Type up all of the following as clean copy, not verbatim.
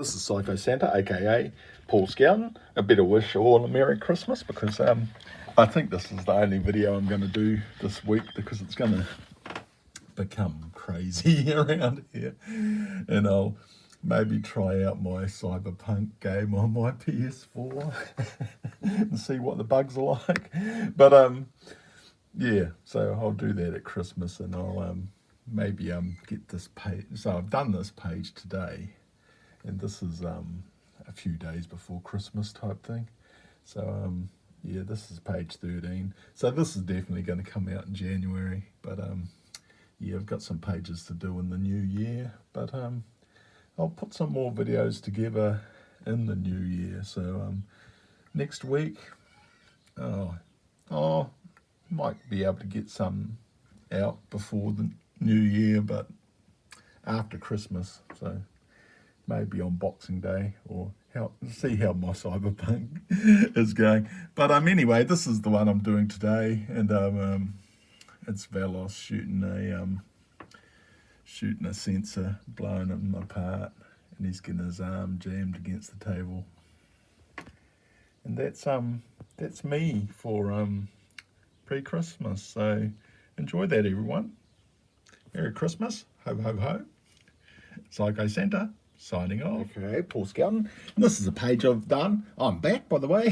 This is Psycho Santa, aka Paul Scouten. A better wish all a Merry Christmas, because I think this is the only video I'm going to do this week, because it's going to become crazy around here, and I'll maybe try out my Cyberpunk game on my PS4 and see what the bugs are like. But yeah, so I'll do that at Christmas, and I'll maybe get this page. So I've done this page today, and this is a few days before Christmas type thing. So yeah, this is page 13. So this is definitely going to come out in January, but yeah, I've got some pages to do in the new year, but I'll put some more videos together in the new year. So next week, might be able to get some out before the new year, but after Christmas. So maybe on Boxing Day, or see how my Cyberpunk is going. But anyway, this is the one I'm doing today, and it's Velos shooting a sensor, blowing him apart, and he's getting his arm jammed against the table. And that's me for pre-Christmas. So enjoy that, everyone. Merry Christmas. Ho ho ho. Psycho Santa signing off. Okay, Paul Scouten. This is a page I've done. I'm back, by the way.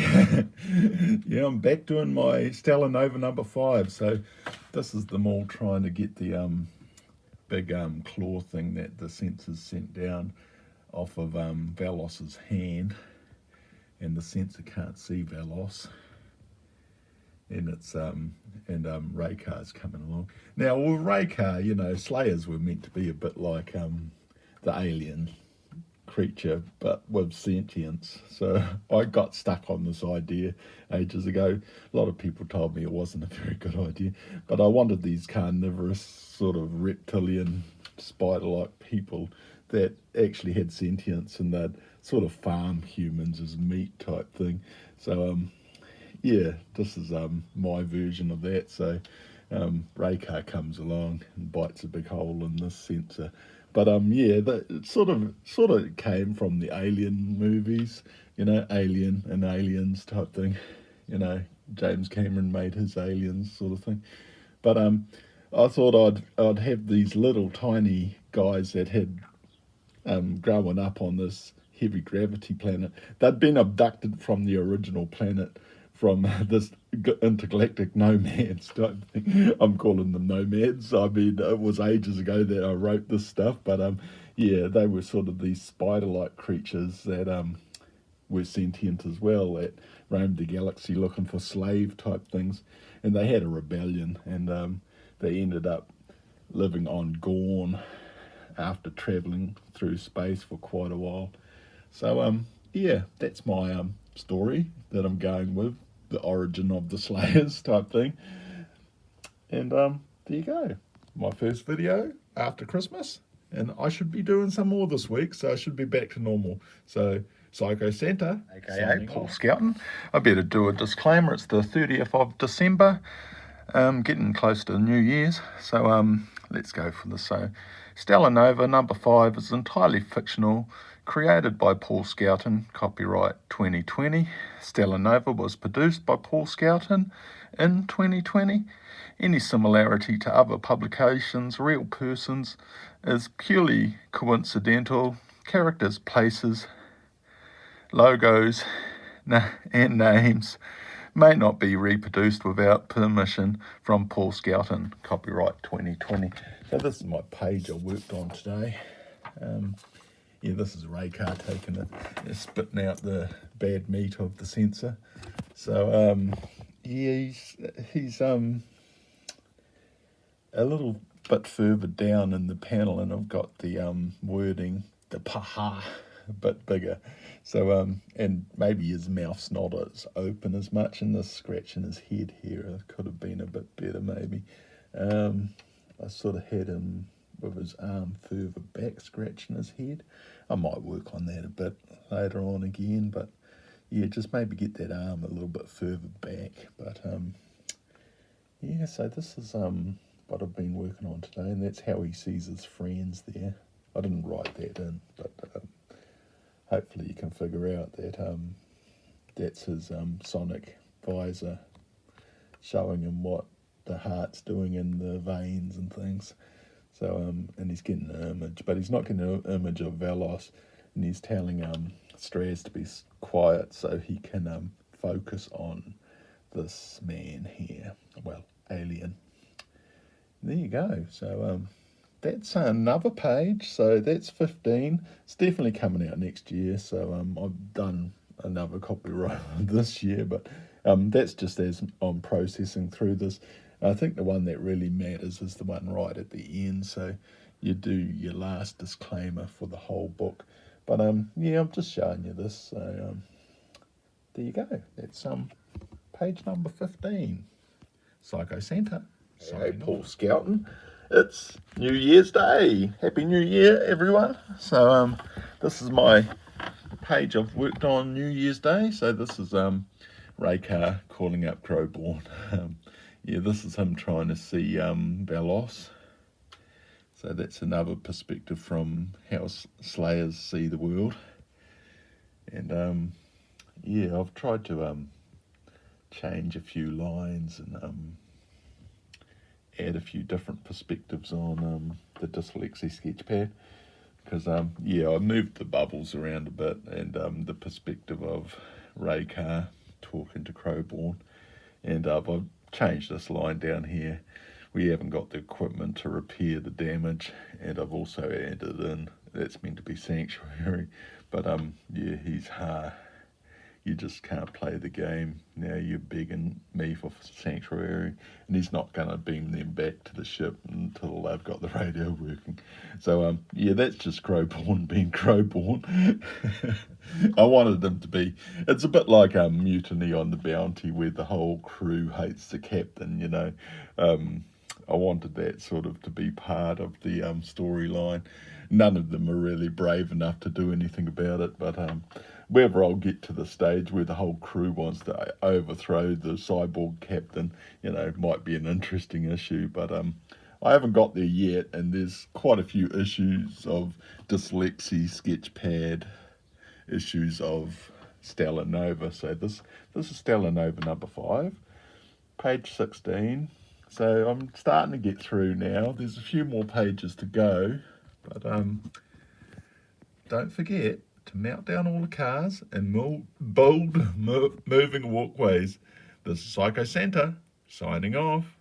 Yeah, I'm back doing my Stella Nova number 5. So this is them all trying to get the big claw thing that the sensors sent down off of Velos's hand, and the sensor can't see Velos. And it's and Raycar's coming along. Now with Raycar, you know, Slayers were meant to be a bit like the alien creature, but with sentience. So I got stuck on this idea ages ago. A lot of people told me it wasn't a very good idea, but I wanted these carnivorous sort of reptilian spider-like people that actually had sentience, and they'd sort of farm humans as meat type thing. So yeah, this is my version of that. So Raycar comes along and bites a big hole in this sensor. But yeah, it sort of came from the Alien movies, you know, Alien and Aliens type thing. You know, James Cameron made his Aliens sort of thing. But I thought I'd have these little tiny guys that had growing up on this heavy gravity planet. They'd been abducted from the original planet, from this intergalactic nomads type thing. I'm calling them nomads. I mean, it was ages ago that I wrote this stuff, but yeah, they were sort of these spider-like creatures that were sentient as well, that roamed the galaxy looking for slave type things, and they had a rebellion, and they ended up living on Gorn after travelling through space for quite a while. So yeah, that's my story that I'm going with, the origin of the Slayers type thing. And there you go, my first video after Christmas, and I should be doing some more this week, so I should be back to normal. So Psycho Santa, aka Paul Scouten. I better do a disclaimer. It's the 30th of December, getting close to New Year's. So let's go for this. So Stella Nova number 5 is entirely fictional, created by Paul Scouten, copyright 2020. Stella Nova was produced by Paul Scouten in 2020. Any similarity to other publications, real persons, is purely coincidental. Characters, places, logos, and names may not be reproduced without permission from Paul Scouten, copyright 2020. So this is my page I worked on today. Yeah, this is Raycar taking it, spitting out the bad meat of the sensor. So yeah, he's a little bit further down in the panel, and I've got the wording, the paha, a bit bigger. So and maybe his mouth's not as open as much, and the scratch in his head here could have been a bit better maybe. I sort of had him with his arm further back, scratching his head. I might work on that a bit later on again, but yeah, just maybe get that arm a little bit further back. But yeah, so this is what I've been working on today, and that's how he sees his friends there. I didn't write that in, but hopefully you can figure out that that's his sonic visor, showing him what the heart's doing in the veins and things. So and he's getting an image, but he's not getting an image of Velos, and he's telling Straz to be quiet so he can focus on this man here, well, alien. There you go. So that's another page. So that's 15. It's definitely coming out next year. So I've done another copyright this year, but that's just as I'm processing through this. I think the one that really matters is the one right at the end. So you do your last disclaimer for the whole book. But yeah, I'm just showing you this. So there you go. That's page number 15. Psycho Santa. Hey, Paul Skelton. It's New Year's Day. Happy New Year, everyone. So this is my page I've worked on New Year's Day. So this is Raykar calling up Crowborn. Yeah, this is him trying to see Velos. So that's another perspective from how Slayers see the world. And yeah, I've tried to change a few lines and add a few different perspectives on the Dyslexie sketchpad, because yeah, I moved the bubbles around a bit, and the perspective of Raykar talking to Crowborn, and I've changed this line down here. We haven't got the equipment to repair the damage, and I've also added in that's meant to be Sanctuary, but yeah, he's you just can't play the game. Now you're begging me for Sanctuary, and he's not going to beam them back to the ship until they've got the radio working. So, yeah, that's just Crowborn being Crowborn. I wanted them to be, it's a bit like Mutiny on the Bounty, where the whole crew hates the captain, you know. I wanted that sort of to be part of the storyline. None of them are really brave enough to do anything about it, but whether I'll get to the stage where the whole crew wants to overthrow the cyborg captain, you know, might be an interesting issue, but I haven't got there yet, and there's quite a few issues of Dyslexie sketchpad, issues of Stella Nova. So this is Stella Nova number 5, page 16. So I'm starting to get through now. There's a few more pages to go, but don't forget to mount down all the cars and build moving walkways. This is Psycho Santa signing off.